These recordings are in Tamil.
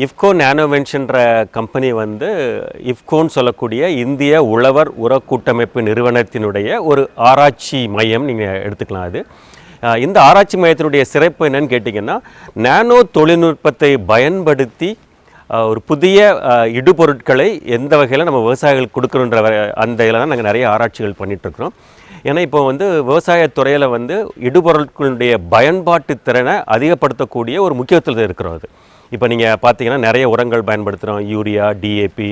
இஃப்கோ நானோவென்ஷன்ற கம்பெனி வந்து இஃப்கோன்னு சொல்லக்கூடிய இந்திய உழவர் உர கூட்டமைப்பு நிறுவனத்தினுடைய ஒரு ஆராய்ச்சி மையம் நீங்கள் எடுத்துக்கலாம். அது இந்த ஆராய்ச்சி மையத்தினுடைய சிறப்பு என்னன்னு கேட்டிங்கன்னா, நானோ தொழில்நுட்பத்தை பயன்படுத்தி ஒரு புதிய இடுபொருட்களை எந்த வகையில் நம்ம விவசாயிகளுக்கு கொடுக்குறோன்ற அந்த இதில் தான் நாங்கள் நிறைய ஆராய்ச்சிகள் பண்ணிகிட்ருக்குறோம். ஏன்னா இப்போ வந்து விவசாயத்துறையில் வந்து இடுபொருட்களுடைய பயன்பாட்டு திறனை அதிகப்படுத்தக்கூடிய ஒரு முக்கியத்துவத்தில் இருக்கிறோம். அது இப்போ நீங்கள் பார்த்தீங்கன்னா நிறைய உரங்கள் பயன்படுத்துகிறோம். யூரியா, டிஏபி,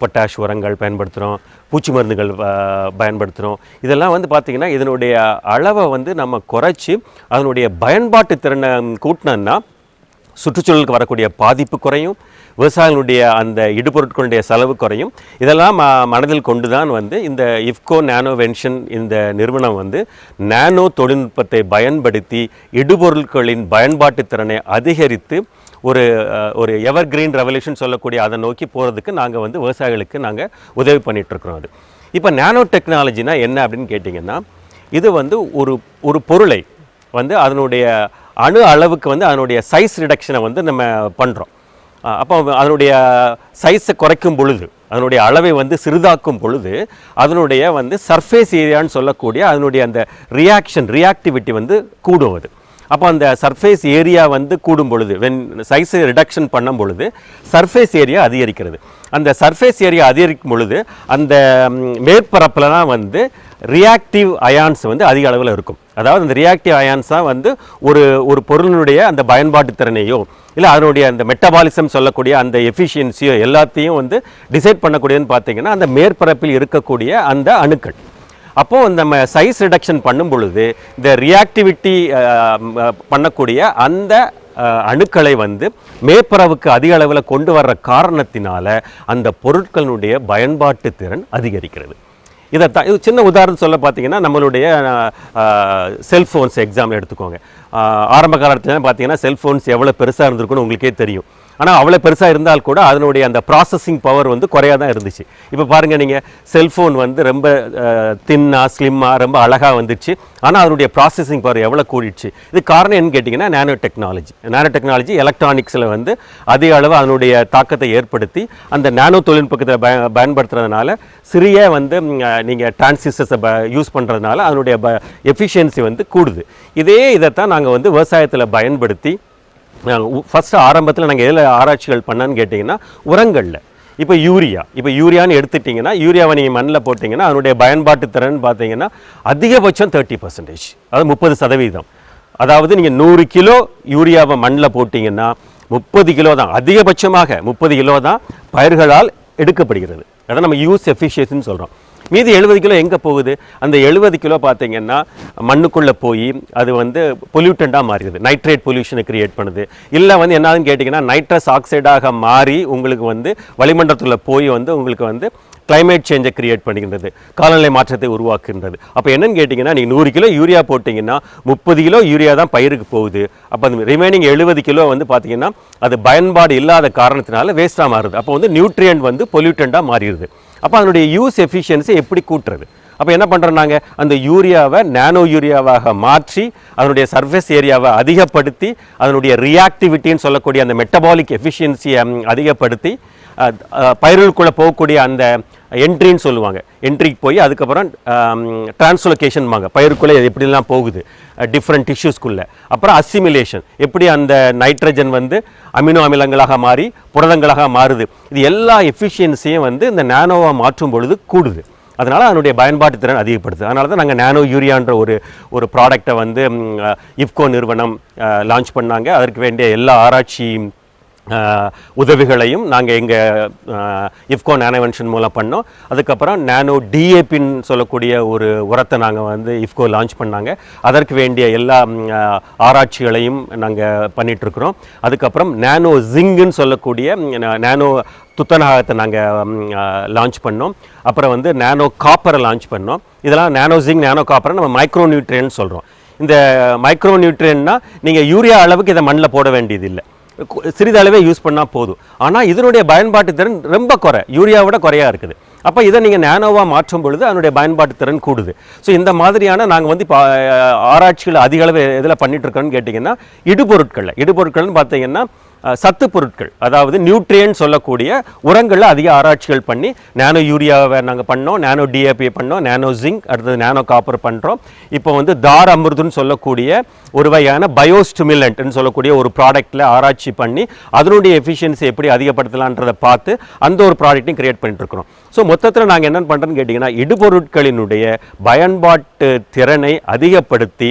பொட்டாஷ் உரங்கள் பயன்படுத்துகிறோம், பூச்சி மருந்துகள் பயன்படுத்துகிறோம். இதெல்லாம் வந்து பார்த்திங்கன்னா இதனுடைய அளவை வந்து நம்ம குறைச்சி அதனுடைய பயன்பாட்டு திறனை கூட்டினோன்னா சுற்றுச்சூழலுக்கு வரக்கூடிய பாதிப்பு குறையும், விவசாயிகளுடைய அந்த இடுபொருட்களுடைய செலவு குறையும். இதெல்லாம் மனதில் கொண்டு தான் வந்து இந்த இஃப்கோ நானோவென்ஷன் இந்த நிறுவனம் வந்து நானோ தொழில்நுட்பத்தை பயன்படுத்தி இடுபொருட்களின் பயன்பாட்டு திறனை அதிகரித்து ஒரு எவர் கிரீன் ரெவல்யூஷன் சொல்லக்கூடிய அதை நோக்கி போகிறதுக்கு நாங்கள் வந்து விவசாயிகளுக்கு நாங்கள் உதவி பண்ணிகிட்ருக்குறோம். அது இப்போ நானோ டெக்னாலஜினா என்ன அப்படின்னு கேட்டிங்கன்னா, இது வந்து ஒரு பொருளை வந்து அதனுடைய அணு அளவுக்கு வந்து அதனுடைய சைஸ் ரிடக்ஷனை வந்து நம்ம பண்ணுறோம். அப்போ அதனுடைய சைஸை குறைக்கும் பொழுது, அதனுடைய அளவை வந்து சிறிதாக்கும் பொழுது அதனுடைய வந்து சர்ஃபேஸ் ஏரியான்னு சொல்லக்கூடிய அதனுடைய அந்த ரியாக்டிவிட்டி வந்து கூடுவது. அப்போ அந்த சர்ஃபேஸ் ஏரியா வந்து கூடும் பொழுது, சைஸை ரிடக்ஷன் பண்ணும் பொழுது சர்ஃபேஸ் ஏரியா அதிகரிக்கிறது. அந்த சர்ஃபேஸ் ஏரியா அதிகரிக்கும் பொழுது அந்த மேற்பரப்பில் தான் வந்து ரியாக்டிவ் அயான்ஸ் வந்து அதிக அளவில் இருக்கும். அதாவது அந்த ரியாக்டிவ் அயான்ஸாக வந்து ஒரு பொருளினுடைய அந்த பயன்பாட்டு திறனையோ இல்லை அதனுடைய அந்த மெட்டபாலிசம் சொல்லக்கூடிய அந்த எஃபிஷியன்சியோ எல்லாத்தையும் வந்து டிசைட் பண்ணக்கூடியதுன்னு பார்த்தீங்கன்னா அந்த மேற்பரப்பில் இருக்கக்கூடிய அந்த அணுக்கள். அப்போது நம்ம சைஸ் ரிடக்ஷன் பண்ணும் பொழுது இந்த ரியாக்டிவிட்டி பண்ணக்கூடிய அந்த அணுக்களை வந்து மேற்பரவுக்கு அதிக அளவில் கொண்டு வர்ற காரணத்தினால அந்த பொருட்களுடைய பயன்பாட்டு திறன் அதிகரிக்கிறது. இதைத்தான் இது சின்ன உதாரணம் சொல்ல பார்த்தீங்கன்னா, நம்மளுடைய செல்ஃபோன்ஸ் எக்ஸாம்பிள் எடுத்துக்கோங்க. ஆரம்ப காலத்தில் பார்த்தீங்கன்னா செல்ஃபோன்ஸ் எவ்வளோ பெருசாக இருந்திருக்குன்னு உங்களுக்கே தெரியும். ஆனால் அவ்வளோ பெருசாக இருந்தால் கூட அதனுடைய அந்த ப்ராசஸிங் பவர் வந்து குறையாக தான் இருந்துச்சு. இப்போ பாருங்கள், நீங்கள் செல்ஃபோன் வந்து ரொம்ப தின்னாக ஸ்லிம்மாக ரொம்ப அழகாக வந்துடுச்சு. ஆனால் அதனுடைய ப்ராசஸிங் பவர் எவ்வளோ கூடிடுச்சு. இது காரணம் என்னன்னு கேட்டிங்கன்னா நானோ டெக்னாலஜி எலக்ட்ரானிக்ஸில் வந்து அதிக அளவு அதனுடைய தாக்கத்தை ஏற்படுத்தி அந்த நானோ தொழில்நுட்பத்தை பயன்படுத்துறதுனால சிறிய வந்து நீங்கள் டிரான்சிஸ்டர்ஸை யூஸ் பண்ணுறதுனால அதனுடைய எஃபிஷியன்சி வந்து கூடுது. இதைத்தான் நாங்கள் வந்து விவசாயத்தில் பயன்படுத்தி ஃபஸ்ட்டு ஆரம்பத்தில் நாங்கள் எதில் ஆராய்ச்சிகள் பண்ணான்னு கேட்டிங்கன்னா உரங்களில். இப்போ யூரியான்னு எடுத்துட்டிங்கன்னா, யூரியாவை நீங்கள் மண்ணில் போட்டிங்கன்னா அதனுடைய பயன்பாட்டு திறன் பார்த்தீங்கன்னா அதிகபட்சம் 30%, அதாவது 30%. அதாவது நீங்கள் 100 கிலோ யூரியாவை மண்ணில் போட்டிங்கன்னா 30 கிலோ தான், அதிகபட்சமாக 30 கிலோ தான் பயிர்களால் எடுக்கப்படுகிறது. அதான் நம்ம யூஸ் எஃபிஷியன்சின்னு சொல்கிறோம். மீதி 70 கிலோ எங்கே போகுது? அந்த 70 கிலோ பார்த்தீங்கன்னா மண்ணுக்குள்ளே போய் அது வந்து பொல்யூட்டண்ட்டாக மாறிடுது, நைட்ரேட் பொல்யூஷனை கிரியேட் பண்ணுது. இல்லை வந்து என்னதுன்னு கேட்டிங்கன்னா நைட்ரஸ் ஆக்சைடாக மாறி உங்களுக்கு வந்து வளிமண்டலத்தில் போய் வந்து உங்களுக்கு வந்து கிளைமேட் சேஞ்சை கிரியேட் பண்ணிக்கின்றது, காலநிலை மாற்றத்தை உருவாக்குகின்றது. அப்போ என்னன்னு கேட்டிங்கன்னா, நீங்கள் 100 கிலோ யூரியா போட்டிங்கன்னா 30 கிலோ யூரியா தான் பயிருக்கு போகுது. அப்போ அந்த ரிமைனிங் 70 கிலோ வந்து பார்த்திங்கன்னா அது பயன்பாடு இல்லாத காரணத்தினால வேஸ்ட்டாக மாறுது. அப்போ வந்து நியூட்ரியன்ட் வந்து பொல்யூட்டண்ட்டாக மாறிடுது. அப்போ அதனுடைய யூஸ் எஃபிஷியன்சி எப்படி கூட்டுறது? அப்போ என்ன பண்ணுறோம், நாங்கள் அந்த யூரியாவை நானோ யூரியாவாக மாற்றி அதனுடைய சர்ஃபேஸ் ஏரியாவை அதிகப்படுத்தி அதனுடைய ரியாக்டிவிட்டின்னு சொல்லக்கூடிய அந்த மெட்டபாலிக் எஃபிஷியன்சியை அதிகப்படுத்தி பயிர்களுக்குள்ளே போகக்கூடிய அந்த என்ட்ரின்னு சொல்லுவாங்க, என்ட்ரிக்கு போய் அதுக்கப்புறம் டிரான்ஸ்லொகேஷன் வாங்க, பயிருக்குள்ளே எப்படிலாம் போகுது டிஃப்ரெண்ட் டிஷ்யூஸ்குள்ளே. அப்புறம் அசிமிலேஷன், எப்படி அந்த நைட்ரஜன் வந்து அமினோ அமிலங்களாக மாறி புரதங்களாக மாறுது. இது எல்லா எஃபிஷியன்சியும் வந்து இந்த நானோவாக மாற்றும் பொழுது கூடுது. அதனால் அதனுடைய பயன்பாட்டு திறன் அதிகப்படுது. அதனால தான் நாங்கள் நானோ யூரியான்ற ஒரு ப்ராடக்டை வந்து இஃப்கோ நிறுவனம் லான்ச் பண்ணாங்க. அதற்கு வேண்டிய எல்லா ஆராய்ச்சி உதவிகளையும் நாங்கள் எங்கள் இஃப்கோ நானோவென்ஷன் மூலம் பண்ணோம். அதுக்கப்புறம் நானோ டிஏபின்னு சொல்லக்கூடிய ஒரு உரத்தை நாங்கள் வந்து இஃப்கோ லான்ச் பண்ணாங்க. அதற்கு வேண்டிய எல்லா ஆராய்ச்சிகளையும் நாங்கள் பண்ணிகிட்ருக்குறோம். அதுக்கப்புறம் நானோ ஜிங்குன்னு சொல்லக்கூடிய நானோ துத்தநாகத்தை நாங்கள் லான்ச் பண்ணோம். அப்புறம் வந்து நானோ காப்பரை லான்ச் பண்ணோம். இதெல்லாம் நானோ ஜிங்க், நானோ காப்பரை நம்ம மைக்ரோ நியூட்ரியன்ட்னு சொல்கிறோம். இந்த மைக்ரோ நியூட்ரியன்னா நீங்கள் யூரியா அளவுக்கு இதை மண்ணில் போட வேண்டியது இல்லை, சிறிதளவே யூஸ் பண்ணால் போதும். ஆனால் இதனுடைய பயன்பாட்டு திறன் ரொம்ப யூரியாவோட குறையாக இருக்குது. அப்போ இதை நீங்கள் நானோவாக மாற்றும் பொழுது அதனுடைய பயன்பாட்டு திறன் கூடுது. ஸோ இந்த மாதிரியான நாங்கள் வந்து இப்போ ஆராய்ச்சிகள் அதிக அளவு எதில் பண்ணிகிட்ருக்கோன்னு கேட்டிங்கன்னா இடுபொருட்கள்னு பார்த்தீங்கன்னா சத்து பொருட்கள், அதாவது நியூட்ரியன்ட் சொல்லக்கூடிய உரங்களில் அதிக ஆராய்ச்சிகள் பண்ணி நானோ யூரியாவை நாங்கள் பண்ணோம், நானோ டிஏபி பண்ணோம், நானோ ஜிங்க், அடுத்தது நானோ காப்பர் பண்ணுறோம். இப்போ வந்து தார் அமிர்துன்னு சொல்லக்கூடிய ஒரு வகையான பயோஸ்டிமுலண்ட்னு சொல்லக்கூடிய ஒரு ப்ராடக்ட்டில் ஆராய்ச்சி பண்ணி அதனுடைய எஃபிஷியன்சி எப்படி அதிகப்படுத்தலான்றதை பார்த்து அந்த ஒரு ப்ராடக்ட்டையும் கிரியேட் பண்ணிட்டு இருக்கிறோம். ஸோ மொத்தத்தில் நாங்கள் என்ன பண்ணுறோன்னு கேட்டிங்கன்னா, இடுபொருட்களினுடைய பயன்பாட்டு திறனை அதிகப்படுத்தி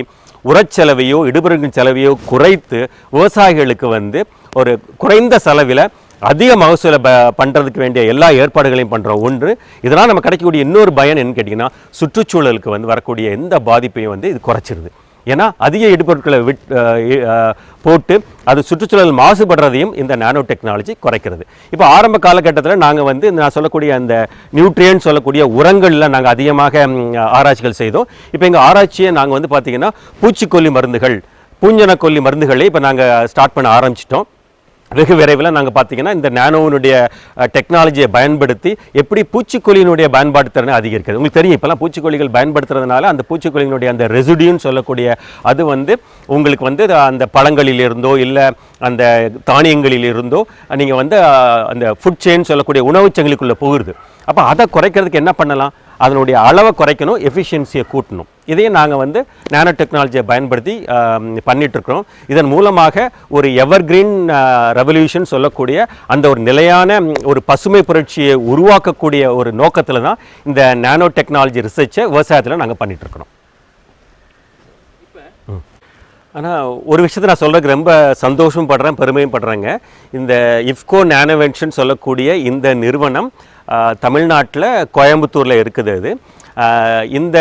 உரச்செலவையோ இடுபொருட்களின் செலவையோ குறைத்து விவசாயிகளுக்கு வந்து ஒரு குறைந்த செலவில் அதிக மகசூலை பண்ணுறதுக்கு வேண்டிய எல்லா ஏற்பாடுகளையும் பண்ணுறோம். ஒன்று, இதனால் நம்ம கிடைக்கக்கூடிய இன்னொரு பயன் என்னன்னு கேட்டிங்கன்னா, சுற்றுச்சூழலுக்கு வந்து வரக்கூடிய எந்த பாதிப்பையும் வந்து இது குறைச்சிருது. ஏன்னா அதிக இடுபொருட்களை போட்டு அது சுற்றுச்சூழல் மாசுபடுறதையும் இந்த நானோ டெக்னாலஜி குறைக்கிறது. இப்போ ஆரம்ப காலகட்டத்தில் நாங்கள் வந்து நான் சொல்லக்கூடிய அந்த நியூட்ரியன்ட் சொல்லக்கூடிய உரங்களில் நாங்கள் அதிகமாக ஆராய்ச்சிகள் செய்தோம். இப்போ எங்கள் ஆராய்ச்சியை நாங்கள் வந்து பார்த்திங்கன்னா பூச்சிக்கொல்லி மருந்துகள், பூஞ்சனக்கொல்லி மருந்துகளை இப்போ நாங்கள் ஸ்டார்ட் பண்ண ஆரம்பிச்சிட்டோம். வெகு விரைவில் நாங்கள் பார்த்தீங்கன்னா இந்த நானோவினுடைய டெக்னாலஜியை பயன்படுத்தி எப்படி பூச்சிக்கொல்லியினுடைய பயன்பாட்டு திறனை அதிகரிக்கிறது. உங்களுக்கு தெரியும், இப்போலாம் பூச்சிக்கொல்லிகள் பயன்படுத்துறதுனால அந்த பூச்சிக்கொல்லியினுடைய அந்த ரெசிடியூன்னு சொல்லக்கூடிய அது வந்து உங்களுக்கு வந்து அந்த பழங்களிலிருந்தோ இல்லை அந்த தானியங்களிலிருந்தோ நீங்கள் வந்து அந்த ஃபுட் செயின் சொல்லக்கூடிய உணவுச் சங்கிலிக்குள்ளே போகுது. அப்போ அதை குறைக்கிறதுக்கு என்ன பண்ணலாம்? அதனுடைய அளவை குறைக்கணும், எஃபிஷியன்சியை கூட்டணும். இதையும் நாங்கள் வந்து நானோ டெக்னாலஜியை பயன்படுத்தி பண்ணிகிட்ருக்கிறோம். இதன் மூலமாக ஒரு எவர் கிரீன் ரெவல்யூஷன் சொல்லக்கூடிய அந்த ஒரு நிலையான ஒரு பசுமை புரட்சியை உருவாக்கக்கூடிய ஒரு நோக்கத்தில் தான் இந்த நானோ டெக்னாலஜி ரிசர்ச்சை விவசாயத்தில் நாங்கள் பண்ணிகிட்ருக்கிறோம். ஆனால் ஒரு விஷயத்தை நான் சொல்கிறதுக்கு ரொம்ப சந்தோஷம் படுறேன், பெருமையும் படுறேங்க. இந்த இஃப்கோ நானோவென்ஷன் சொல்லக்கூடிய இந்த நிறுவனம் தமிழ்நாட்டில் கோயம்புத்தூரில் இருக்குது. அது இந்த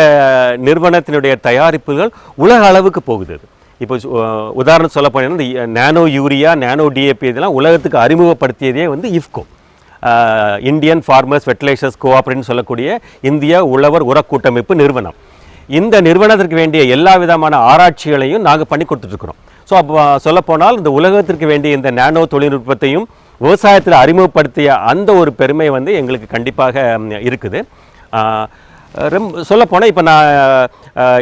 நிறுவனத்தினுடைய தயாரிப்புகள் உலக அளவுக்கு போகுது. இப்போ உதாரணம் சொல்ல போனீங்கன்னா இந்த நானோ யூரியா, நானோ டிஏபி இதெல்லாம் உலகத்துக்கு அறிமுகப்படுத்தியதே வந்து இஃப்கோ, இந்தியன் ஃபார்மர்ஸ் ஃபெர்டிலைசர்ஸ் கோஆபரேட்டிவ்னு சொல்லக்கூடிய இந்திய உழவர் உர கூட்டமைப்பு நிறுவனம். இந்த நிறுவனத்திற்கு வேண்டிய எல்லா விதமான ஆராய்ச்சிகளையும் நாங்கள் பண்ணி கொடுத்துட்ருக்குறோம். ஸோ அப்போ சொல்லப்போனால் இந்த உலகத்திற்கு வேண்டிய இந்த நானோ தொழில்நுட்பத்தையும் விவசாயத்தில் அறிமுகப்படுத்திய அந்த ஒரு பெருமை வந்து எங்களுக்கு கண்டிப்பாக இருக்குது. சொல்லப்போனால் இப்போ நான்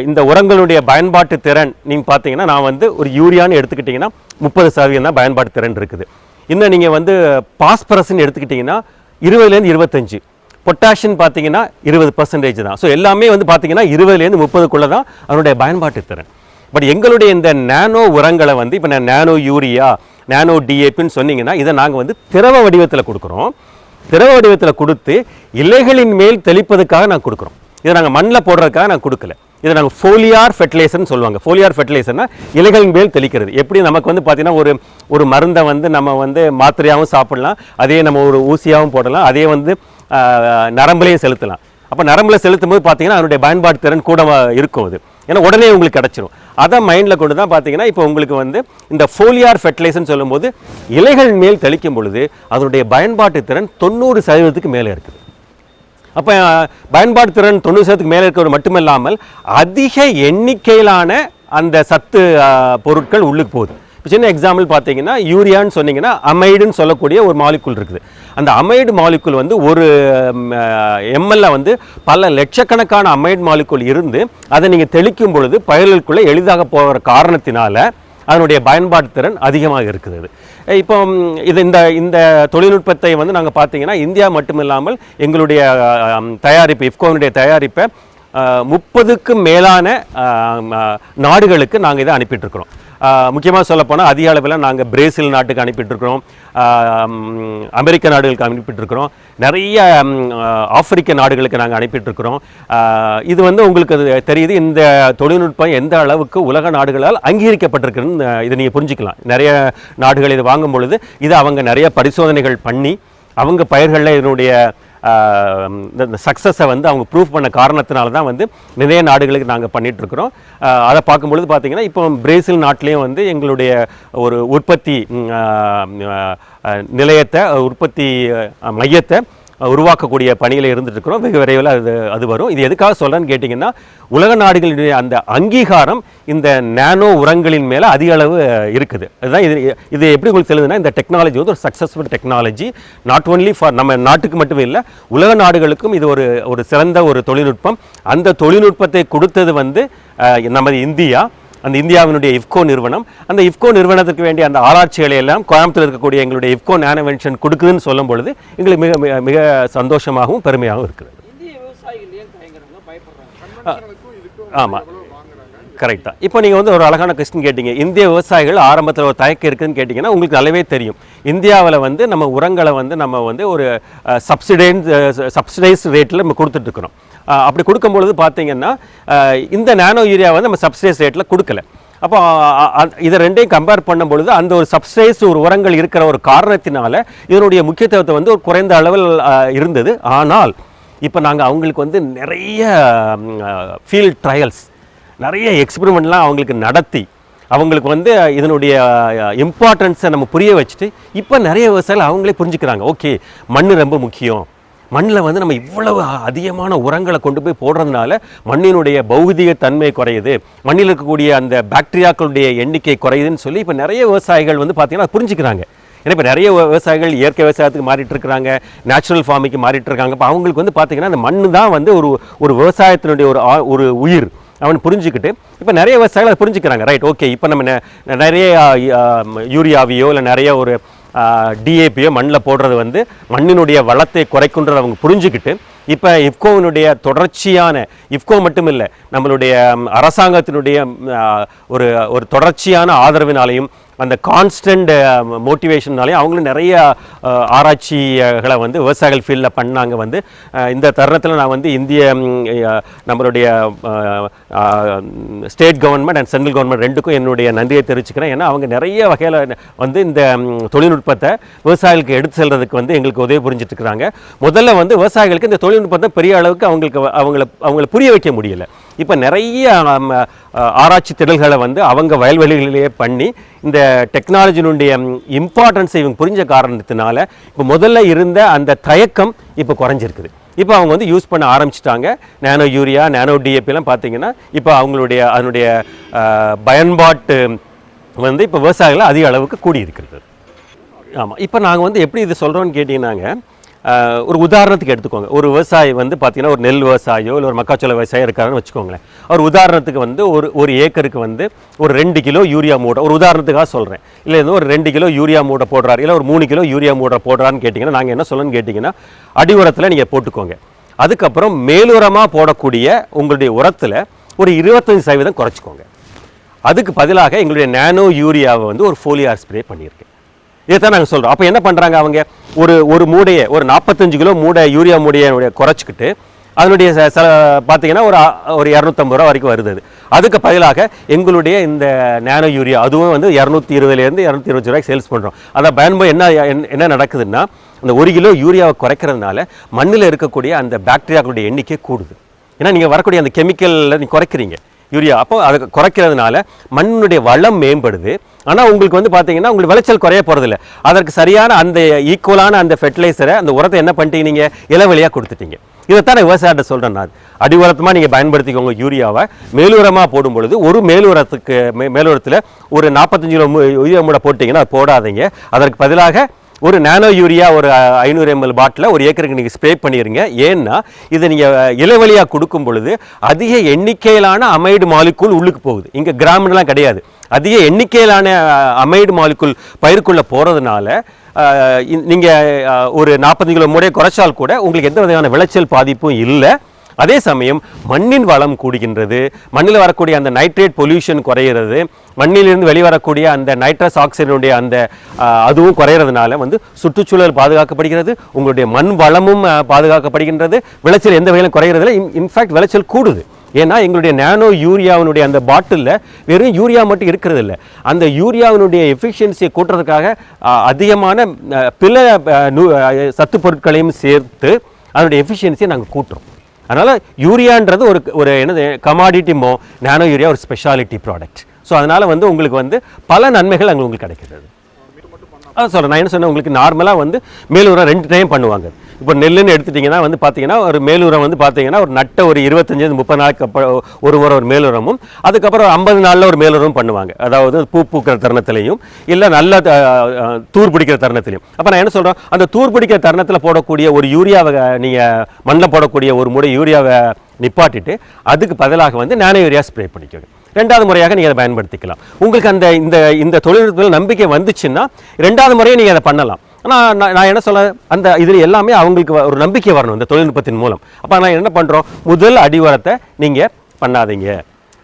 இந்த உரங்களுடைய பயன்பாட்டு திறன் நீங்கள் பார்த்தீங்கன்னா, நான் வந்து ஒரு யூரியான்னு எடுத்துக்கிட்டிங்கன்னா 30% தான் பயன்பாட்டு திறன் இருக்குது. இன்னும் நீங்கள் வந்து பாஸ்பரஸ்ன்னு எடுத்துக்கிட்டிங்கன்னா 20லேருந்து 25, பொட்டாஷியம் பார்த்தீங்கன்னா 20% தான். ஸோ எல்லாமே வந்து பார்த்தீங்கன்னா 20லேருந்து 30க்குள்ளே தான் அதனுடைய பயன்பாட்டு திறன். பட் எங்களுடைய இந்த நானோ உரங்களை வந்து இப்போ நான் நானோ யூரியா, நானோ டிஏபின்னு சொன்னீங்கன்னா இதை நாங்கள் வந்து திரவ வடிவத்தில் கொடுக்குறோம். திரவ வடிவத்தில் கொடுத்து இலைகளின் மேல் தெளிப்பதுக்காக நாங்கள் கொடுக்குறோம். இதை நாங்கள் மண்ணில் போடுறதுக்காக நாங்கள் கொடுக்கல. இதை நாங்கள் ஃபோலியார் ஃபெர்டிலைசர்னு சொல்லுவாங்க. ஃபோலியார் ஃபெர்டிலைசர்னா இலைகளின் மேல் தெளிக்கிறது. எப்படி நமக்கு வந்து பார்த்தீங்கன்னா ஒரு மருந்தை வந்து நம்ம வந்து மாத்திரையாகவும் சாப்பிடலாம், அதே நம்ம ஒரு ஊசியாகவும் போடலாம், அதே வந்து நரம்புலையும் செலுத்தலாம். அப்போ நரம்பில் செலுத்தும் போது பார்த்தீங்கன்னா அதனுடைய பயன்பாட்டு திறன் கூட இருக்கும். அது ஏன்னா உடனே உங்களுக்கு கிடச்சிரும். அதை மைண்டில் கொண்டு தான் பார்த்தீங்கன்னா இப்போ உங்களுக்கு வந்து இந்த ஃபோலியார் ஃபெர்டிலைசர்னு சொல்லும்போது இலைகள் மேல் தெளிக்கும் பொழுது அதனுடைய பயன்பாட்டு திறன் 90% மேலே இருக்குது. அப்போ பயன்பாட்டு திறன் 90% மேலே இருக்கிறது மட்டுமில்லாமல் அதிக எண்ணிக்கையிலான அந்த சத்து பொருட்கள் உள்ளுக்கு போகுது. இப்போ சின்ன எக்ஸாம்பிள் பார்த்தீங்கன்னா யூரியான்னு சொன்னீங்கன்னா அமைடுன்னு சொல்லக்கூடிய ஒரு மாலிகுல் இருக்குது. அந்த அமைடு மாலிகுல் வந்து ஒரு எம்எல்ல வந்து பல லட்சக்கணக்கான அமைடு மாலிகுல் இருந்து அதை நீங்கள் தெளிக்கும் பொழுது பயிர்களுக்குள்ளே எளிதாக போகிற காரணத்தினால அதனுடைய பயன்பாட்டு திறன் அதிகமாக இருக்குது. இப்போ இந்த தொழில்நுட்பத்தை வந்து நாங்கள் பார்த்தீங்கன்னா இந்தியா மட்டுமில்லாமல் எங்களுடைய தயாரிப்பு இஃப்கோனுடைய தயாரிப்பை 30க்கும் மேலான நாடுகளுக்கு நாங்கள் இதை அனுப்பிட்டுருக்குறோம். முக்கியமாக சொல்லப்போனால் அதிக அளவில் நாங்கள் பிரேசில் நாட்டுக்கு அனுப்பிட்டுருக்கிறோம், அமெரிக்க நாடுகளுக்கு அனுப்பிட்டுருக்கிறோம், நிறைய ஆப்பிரிக்க நாடுகளுக்கு நாங்கள் அனுப்பிட்டுருக்கிறோம். இது வந்து உங்களுக்கு தெரியுது இந்த தொழில்நுட்பம் எந்த அளவுக்கு உலக நாடுகளால் அங்கீகரிக்கப்பட்டிருக்குன்னு இதை நீங்கள் புரிஞ்சுக்கலாம். நிறைய நாடுகள் இதை வாங்கும் பொழுது இதை அவங்க நிறைய பரிசோதனைகள் பண்ணி அவங்க பயிர்களில் இதனுடைய இந்த சக்ஸஸை வந்து அவங்க ப்ரூவ் பண்ண காரணத்தினால தான் வந்து நிறைய நாடுகளுக்கு நாங்கள் பண்ணிகிட்ருக்குறோம். அதை பார்க்கும்பொழுது பார்த்திங்கன்னா இப்போ பிரேசில் நாட்டிலையும் வந்து எங்களுடைய ஒரு உற்பத்தி நிலையத்தை, உற்பத்தி மையத்தை உருவாக்கக்கூடிய பணியில் இருந்துட்டுருக்கிறோம். வெகு விரைவில் அது வரும். இது எதுக்காக சொல்கிறேன்னு கேட்டிங்கன்னா, உலக நாடுகளுடைய அந்த அங்கீகாரம் இந்த நானோ உரங்களின் மேலே அதிக அளவு இருக்குது. அதுதான் இது எப்படி உங்களுக்கு தெரியுதுன்னா, இந்த டெக்னாலஜி வந்து ஒரு successful technology. Not only for நம்ம நாட்டுக்கு மட்டுமே இல்லை, உலக நாடுகளுக்கும் இது ஒரு சிறந்த ஒரு தொழில்நுட்பம். அந்த தொழில்நுட்பத்தை கொடுத்தது வந்து நமது இந்தியா. அந்த இந்தியாவினுடைய இஃப்கோ நிறுவனம். அந்த இஃப்கோ நிறுவனத்துக்கு வேண்டிய அந்த ஆராய்ச்சிகளை எல்லாம் கோயம்புத்தூர் இருக்கக்கூடிய எங்களுடைய இஃப்கோ நானோவென்ஷன் கொடுக்குதுன்னு சொல்லும் பொழுது எங்களுக்கு மிக மிக மிக சந்தோஷமாகவும் பெருமையாகவும் இருக்குது. ஆமாம், கரெக்ட் தான். இப்போ நீங்கள் வந்து ஒரு அழகான கொஸ்டின் கேட்டீங்க. இந்திய விவசாயிகள் ஆரம்பத்தில் ஒரு தயக்கம் இருக்குதுன்னு கேட்டிங்கன்னா உங்களுக்கு நல்லாவே தெரியும். இந்தியாவில் வந்து நம்ம உரங்களை வந்து நம்ம வந்து ஒரு சப்சிடைஸ் ரேட்டில் நம்ம கொடுத்துட்ருக்குறோம். அப்படி கொடுக்கும்பொழுது பார்த்தீங்கன்னா இந்த நானோ யூரியா வந்து நம்ம சப்சிடைஸ் ரேட்டில் கொடுக்கல. அப்போ இதை ரெண்டையும் கம்பேர் பண்ணும்பொழுது அந்த ஒரு சப்சிடைஸ் ஒரு உரங்கள் இருக்கிற ஒரு காரணத்தினால இதனுடைய முக்கியத்துவத்தை வந்து ஒரு குறைந்த அளவில் இருந்தது. ஆனால் இப்போ நாங்கள் அவங்களுக்கு வந்து நிறைய ஃபீல்ட் ட்ரையல்ஸ், நிறைய எக்ஸ்பெரிமெண்ட்லாம் அவங்களுக்கு நடத்தி அவங்களுக்கு வந்து இதனுடைய இம்பார்ட்டன்ஸை நம்ம புரிய வச்சுட்டு இப்போ நிறைய விவசாயிகள் அவங்களே புரிஞ்சுக்கிறாங்க. ஓகே, மண் ரொம்ப முக்கியம், மண்ணில் வந்து நம்ம இவ்வளவு அதிகமான உரங்களை கொண்டு போய் போடுறதுனால மண்ணினுடைய பௌதிக தன்மை குறையுது, மண்ணில் இருக்கக்கூடிய அந்த பாக்டீரியாக்களுடைய எண்ணிக்கை குறையுதுன்னு சொல்லி இப்போ நிறைய விவசாயிகள் வந்து பார்த்திங்கன்னா புரிஞ்சுக்கிறாங்க. ஏன்னா இப்போ நிறைய விவசாயிகள் இயற்கை விவசாயத்துக்கு மாறிட்டு இருக்கிறாங்க, நேச்சுரல் ஃபார்மிங்க்கு மாறிட்டு இருக்காங்க. இப்போ அவங்களுக்கு வந்து பார்த்திங்கன்னா அந்த மண் தான் வந்து ஒரு விவசாயத்தினுடைய ஒரு உயிர் அவன் புரிஞ்சுக்கிட்டு இப்போ நிறைய விவசாயிகள் அதை புரிஞ்சுக்கிறாங்க. ரைட், ஓகே, இப்போ நம்ம நிறைய யூரியாவையோ இல்லை நிறைய ஒரு டிஏபியோ மண்ணில் போடுறது வந்து மண்ணினுடைய வளத்தை குறைக்குன்றதை அவங்க புரிஞ்சுக்கிட்டு இப்போ இஃப்கோவினுடைய தொடர்ச்சியான, இஃப்கோ மட்டும் இல்லை, நம்மளுடைய அரசாங்கத்தினுடைய ஒரு தொடர்ச்சியான ஆதரவினாலையும் அந்த கான்ஸ்டன்ட் மோட்டிவேஷன்னாலையும் அவங்களும் நிறைய ஆராய்ச்சிகளை வந்து விவசாயிகள் ஃபீல்டில் பண்ணாங்க. வந்து இந்த தருணத்தில் நான் வந்து இந்திய நம்மளுடைய state government and central government ரெண்டுக்கும் என்னுடைய நன்றியை தெரிவிச்சுக்கிறேன். ஏன்னா அவங்க நிறைய வகையில் வந்து இந்த தொழில்நுட்பத்தை விவசாயிகளுக்கு எடுத்து செல்றதுக்கு வந்து எங்களுக்கு உதவி புரிஞ்சிட்டு இருக்கிறாங்க. முதல்ல வந்து விவசாயிகளுக்கு இந்த தொழில்நுட்பத்தை பெரிய அளவுக்கு அவங்கள புரிய வைக்க முடியல. இப்போ நிறைய ஆராய்ச்சி திடல்களை வந்து அவங்க வயல்வெளிகளிலேயே பண்ணி இந்த டெக்னாலஜினுடைய இம்பார்ட்டன்ஸை இவங்க புரிஞ்ச காரணத்தினால இப்போ முதல்ல இருந்த அந்த தயக்கம் இப்போ குறைஞ்சிருக்குது. இப்போ அவங்க வந்து யூஸ் பண்ண ஆரம்பிச்சிட்டாங்க. நானோ யூரியா, நானோ டிஏபிலாம் பார்த்தீங்கன்னா இப்போ அதனுடைய பயன்பாட்டு வந்து இப்போ விவசாயிகள் அதிக அளவுக்கு கூடியிருக்கிறது. ஆமாம், இப்போ நாங்கள் வந்து எப்படி இது சொல்கிறோன்னு கேட்டிங்கன்னாங்க, ஒரு உதாரணத்துக்கு எடுத்துக்கோங்க. ஒரு விவசாயி வந்து பார்த்தீங்கன்னா ஒரு நெல் விவசாயியோ இல்லை ஒரு மக்காச்சோள விவசாயம் இருக்காருன்னு வச்சுக்கோங்களேன். அவர் உதாரணத்துக்கு வந்து ஒரு ஏக்கருக்கு வந்து ஒரு 2 கிலோ யூரியா மூடை, ஒரு உதாரணத்துக்காக சொல்கிறேன், இல்லை ஒரு 2 கிலோ யூரியா மூடை போடுறாரு, இல்லை ஒரு 3 கிலோ யூரியா மூடை போடுறான்னு கேட்டிங்கன்னா நாங்கள் என்ன சொல்லணும்னு கேட்டிங்கன்னா, அடி உரத்தில் நீங்கள் போட்டுக்கோங்க. அதுக்கப்புறம் மேலுரமாக போடக்கூடிய உங்களுடைய உரத்தில் ஒரு 25% குறைச்சிக்கோங்க. அதுக்கு பதிலாக எங்களுடைய நானோ யூரியாவை வந்து ஒரு ஃபோலியார் ஸ்ப்ரே பண்ணியிருக்கேன். இதைத்தான் நாங்கள் சொல்கிறோம். அப்போ என்ன பண்ணுறாங்க அவங்க, ஒரு மூடையை, ஒரு 45 கிலோ மூடை யூரியா மூடையை குறைச்சிக்கிட்டு அதனுடைய பார்த்தீங்கன்னா ஒரு 250 ரூபா வரைக்கும் வருது. அதுக்கு பதிலாக எங்களுடைய இந்த நானோ யூரியா அதுவும் வந்து 220லேருந்து 225 ரூபாய்க்கு சேல்ஸ் பண்ணுறோம். அதை பயன்போது என்ன நடக்குதுன்னா, அந்த 1 கிலோ யூரியாவை குறைக்கிறதுனால மண்ணில் இருக்கக்கூடிய அந்த பாக்டீரியாக்களுடைய எண்ணிக்கை கூடுது. ஏன்னா நீங்கள் வரக்கூடிய அந்த கெமிக்கலில் நீங்கள் குறைக்கிறீங்க யூரியா, அப்போ அதை குறைக்கிறதுனால மண்ணுடைய வளம் மேம்படுது. ஆனால் உங்களுக்கு வந்து பார்த்தீங்கன்னா உங்களுக்கு விளைச்சல் குறைய போகிறதில்ல. அதற்கு சரியான அந்த ஈக்குவலான அந்த ஃபெர்டிலைசரை, அந்த உரத்தை என்ன பண்ணிட்டீங்க, நீங்கள் இளவெளியாக கொடுத்துட்டீங்க. இதைத்தான் நான் விவசாயிட்ட சொல்கிறேன். நான் அடி உரத்தமாக நீங்கள் பயன்படுத்திக்கோங்க. யூரியாவை மேலுரமாக போடும் பொழுது ஒரு மேலுரத்துக்கு மேலுரத்தில் ஒரு 45 கிலோ யூரியா மூட போட்டிங்கன்னா அது போடாதீங்க. அதற்கு பதிலாக ஒரு நானோ யூரியா ஒரு 500 ml பாட்டில் ஒரு ஏக்கருக்கு நீங்கள் ஸ்ப்ரே பண்ணிடுங்க. ஏன்னா இதை நீங்கள் இளவெளியாக கொடுக்கும் பொழுது அதிக எண்ணிக்கையிலான அமைடு மாலிக்கூல் உள்ளுக்கு போகுது. இங்கே கிராம்லாம் கிடையாது. அதிக எண்ணிக்கையிலான அமைடு மாலிக்கூல் பயிருக்குள்ளே போகிறதுனால நீங்கள் ஒரு 40 கிலோ மூடையை குறைச்சால் கூட உங்களுக்கு எந்த விதமான விளைச்சல் பாதிப்பும் இல்லை. அதே சமயம் மண்ணின் வளம் கூடுகின்றது, மண்ணில் வரக்கூடிய அந்த நைட்ரேட் பொல்யூஷன் குறையிறது, மண்ணிலிருந்து வெளிவரக்கூடிய அந்த நைட்ரஸ் ஆக்சைடுடைய அந்த அதுவும் குறையிறதுனால வந்து சுற்றுச்சூழல் பாதுகாக்கப்படுகிறது, உங்களுடைய மண் வளமும் பாதுகாக்கப்படுகின்றது, விளைச்சல் எந்த வகையிலும் குறையிறதில்லை. இன்ஃபேக்ட் விளைச்சல் கூடுது. ஏன்னா எங்களுடைய நானோ யூரியாவினுடைய அந்த பாட்டிலில் வெறும் யூரியா மட்டும் இருக்கிறது இல்லை, அந்த யூரியாவினுடைய எஃபிஷியன்சியை கூட்டுறதுக்காக அதிகமான பிற சத்து பொருட்களையும் சேர்த்து அதனுடைய எஃபிஷியன்சியை நாங்கள் கூட்டுறோம். அதனால் யூரியான்றது ஒரு என்னது கமாடிட்டிமோ, நானோ யூரியா ஒரு ஸ்பெஷாலிட்டி ப்ராடக்ட். ஸோ அதனால் வந்து உங்களுக்கு வந்து பல நன்மைகள் அங்கே உங்களுக்கு கிடைக்கிறது. அதான் சொல்கிறேன். நான் என்ன சொன்னேன், உங்களுக்கு நார்மலாக வந்து மேலுரம் 2 டைம் பண்ணுவாங்க. இப்போ நெல்லுன்னு எடுத்துட்டிங்கன்னா வந்து பார்த்தீங்கன்னா ஒரு மேலுரம் வந்து பார்த்தீங்கன்னா ஒரு நட்ட ஒரு 25-30 நாளுக்கு அப்புறம் ஒரு மேலுரமும், அதுக்கப்புறம் 50 நாளில் ஒரு மேலுரமும் பண்ணுவாங்க. அதாவது பூ பூக்கிற தருணத்திலையும் இல்லை நல்ல தூர் பிடிக்கிற தருணத்திலையும். அப்போ நான் என்ன சொல்கிறேன், அந்த தூர் பிடிக்கிற தருணத்தில் போடக்கூடிய ஒரு யூரியாவை நீங்கள் மண்ணில் போடக்கூடிய ஒரு முறை யூரியாவை நிப்பாட்டிட்டு அதுக்கு பதிலாக வந்து நானோ யூரியா ஸ்ப்ரே பண்ணிக்கோங்க. ரெண்டாவது முறையாக நீங்கள் அதை பயன்படுத்திக்கலாம். உங்களுக்கு அந்த இந்த இந்த தொழில்நுட்பத்தில் நம்பிக்கை வந்துச்சுன்னா ரெண்டாவது முறையை நீங்கள் அதை பண்ணலாம். ஆனால் நான் என்ன சொல்ல, அந்த இதில் எல்லாமே அவங்களுக்கு ஒரு நம்பிக்கை வரணும் இந்த தொழில்நுட்பத்தின் மூலம். அப்போ நான் என்ன பண்ணுறோம், முதல் அடிவாரத்தை நீங்கள் பண்ணாதீங்க.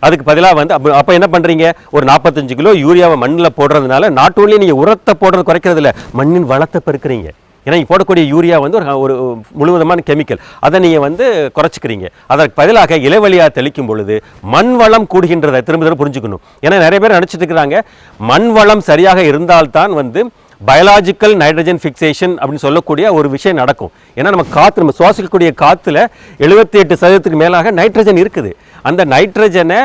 அதுக்கு பதிலாக வந்து அப்போ என்ன பண்ணுறீங்க, ஒரு 45 கிலோ யூரியாவை மண்ணில் போடுறதுனால நாட் ஓன்லி நீங்கள் உரத்தை போடுறது குறைக்கிறது இல்லை, மண்ணின் வளத்தை பெருக்கிறீங்க. ஏன்னா நீங்கள் போடக்கூடிய யூரியா வந்து ஒரு முழுவதமான கெமிக்கல், அதை நீங்கள் வந்து குறைச்சிக்கிறீங்க. அதற்கு பதிலாக இலைவழியாக தெளிக்கும் பொழுது மண் வளம் கூடுகின்றதை திரும்ப புரிஞ்சுக்கணும். ஏன்னா நிறைய பேர் நினச்சிட்டு இருக்கிறாங்க மண் வளம் சரியாக இருந்தால்தான் வந்து பயாலஜிக்கல் நைட்ரஜன் ஃபிக்சேஷன் அப்படின்னு சொல்லக்கூடிய ஒரு விஷயம் நடக்கும். ஏன்னா நம்ம சுவாசிக்கக்கூடிய காற்றுல 78% மேலாக நைட்ரஜன் இருக்குது. அந்த நைட்ரஜனை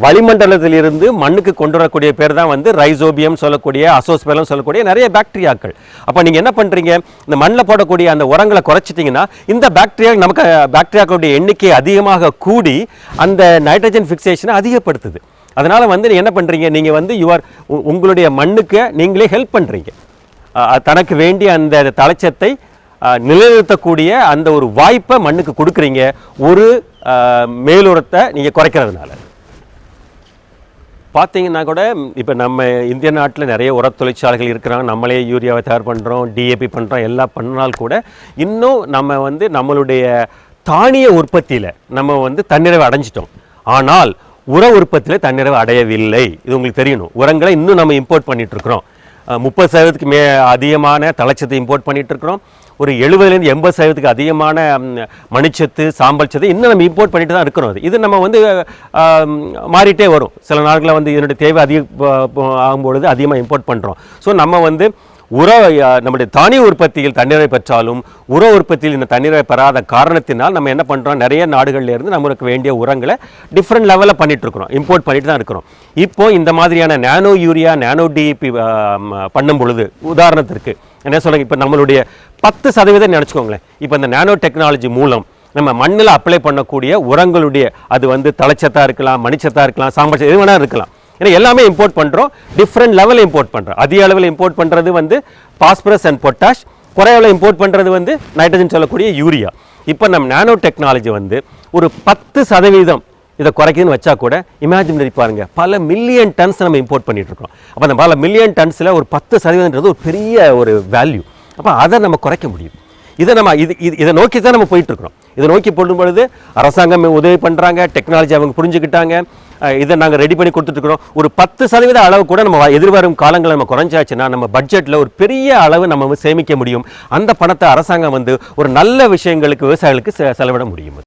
வளிமண்டலத்திலிருந்து மண்ணுக்கு கொண்டு வரக்கூடிய பேர் தான் வந்து ரைசோபியம் சொல்லக்கூடிய, அசோஸ்பெலம் சொல்லக்கூடிய நிறைய பாக்டீரியாக்கள். அப்போ நீங்கள் என்ன பண்ணுறீங்க, இந்த மண்ணில் போடக்கூடிய அந்த உரங்களை குறைச்சிட்டிங்கன்னா இந்த பாக்டீரியாக்களுடைய எண்ணிக்கை அதிகமாக கூடி அந்த நைட்ரஜன் ஃபிக்சேஷனை அதிகப்படுத்துது. அதனால் வந்து நீங்கள் என்ன பண்ணுறீங்க, நீங்கள் வந்து உங்களுடைய மண்ணுக்கு நீங்களே ஹெல்ப் பண்ணுறீங்க. தனக்கு வேண்டிய அந்த தலைச்சத்தை நிலைநிறுத்தக்கூடிய அந்த ஒரு வாய்ப்பை மண்ணுக்கு கொடுக்குறீங்க ஒரு மேலுரத்தை நீங்கள் குறைக்கிறதுனால. பார்த்தீங்கன்னா கூட இப்போ நம்ம இந்திய நாட்டில் நிறைய உர தொழிற்சாலைகள் இருக்கிறாங்க. நம்மளே யூரியாவை தயார் பண்ணுறோம், டிஏபி பண்ணுறோம், எல்லாம் பண்ணால் கூட இன்னும் நம்ம வந்து நம்மளுடைய தானிய உற்பத்தியில் நம்ம வந்து தன்னிறைவை அடைஞ்சிட்டோம். ஆனால் உர உற்பத்தியில் தன்னிறைவு அடையவில்லை. இது உங்களுக்கு தெரியணும். உரங்களை இன்னும் நம்ம இம்போர்ட் பண்ணிகிட்ருக்குறோம். 30% அதிகமான தலைச்சத்தை இம்போர்ட் பண்ணிகிட்ருக்குறோம். ஒரு 70% 80% அதிகமான மணிச்சத்து, சாம்பல் சத்து இன்னும் நம்ம இம்போர்ட் பண்ணிட்டு தான் இருக்கிறோம். இது நம்ம வந்து மாறிட்டே வரும். சில நாட்களில் வந்து இதனுடைய தேவை ஆகும்பொழுது அதிகமாக இம்போர்ட் பண்ணுறோம். ஸோ நம்ம வந்து நம்முடைய தானிய உற்பத்தியில் தண்ணீரை பெற்றாலும் உர உற்பத்தியில் இந்த தண்ணீரை பெறாத காரணத்தினால் நம்ம என்ன பண்ணுறோம், நிறைய நாடுகள்லேருந்து நம்மளுக்கு வேண்டிய உரங்களை டிஃப்ரெண்ட் லெவலில் பண்ணிகிட்ருக்குறோம், இம்போர்ட் பண்ணிட்டு தான் இருக்கிறோம். இப்போது இந்த மாதிரியான நானோ யூரியா, நானோ டிஏபி பண்ணும் பொழுது உதாரணத்திற்கு என்ன சொல்லுங்க, இப்போ நம்மளுடைய 10% நினச்சிக்கோங்களேன். இப்போ இந்த நானோ டெக்னாலஜி மூலம் நம்ம மண்ணில் அப்ளை பண்ணக்கூடிய உரங்களுடைய அது வந்து தலைச்சத்தாக இருக்கலாம், மணிச்சத்தாக இருக்கலாம், சாம்பல் சத்து எது வேணால் இருக்கலாம். ஏன்னா எல்லாமே இம்போர்ட் பண்ணுறோம், டிஃப்ரெண்ட் லெவலில் இம்போர்ட் பண்ணுறோம். அதிக அளவில் இம்போர்ட் பண்ணுறது வந்து பாஸ்பரஸ் அண்ட் பொட்டாஷ், குறைய இம்போர்ட் பண்ணுறது வந்து நைட்ரஜன் சொல்லக்கூடிய யூரியா. இப்போ நம்ம நானோ டெக்னாலஜி வந்து ஒரு 10% இதை குறைக்குதுன்னு வச்சா கூட இமேஜின் பண்ணி பாருங்கள், பல மில்லியன் டன்ஸ் நம்ம இம்போர்ட் பண்ணிட்டு இருக்கோம். அப்போ அந்த பல மில்லியன் டன்ஸில் ஒரு 10% ஒரு பெரிய ஒரு வேல்யூ. அப்போ அதை நம்ம குறைக்க முடியும். இதை நோக்கி தான் நம்ம போயிட்டுருக்குறோம். இதை நோக்கி போடும் பொழுது அரசாங்கம் உதவி பண்ணுறாங்க, டெக்னாலஜி அவங்க புரிஞ்சுக்கிட்டாங்க, இதை நாங்கள் ரெடி பண்ணி கொடுத்துட்ருக்குறோம். ஒரு 10% அளவு கூட நம்ம எதிர்வரும் காலங்களில் நம்ம குறைஞ்சாச்சுன்னா நம்ம பட்ஜெட்டில் ஒரு பெரிய அளவு நம்ம சேமிக்க முடியும். அந்த பணத்தை அரசாங்கம் வந்து ஒரு நல்ல விஷயங்களுக்கு, விவசாயிகளுக்கு செலவிட முடியும்.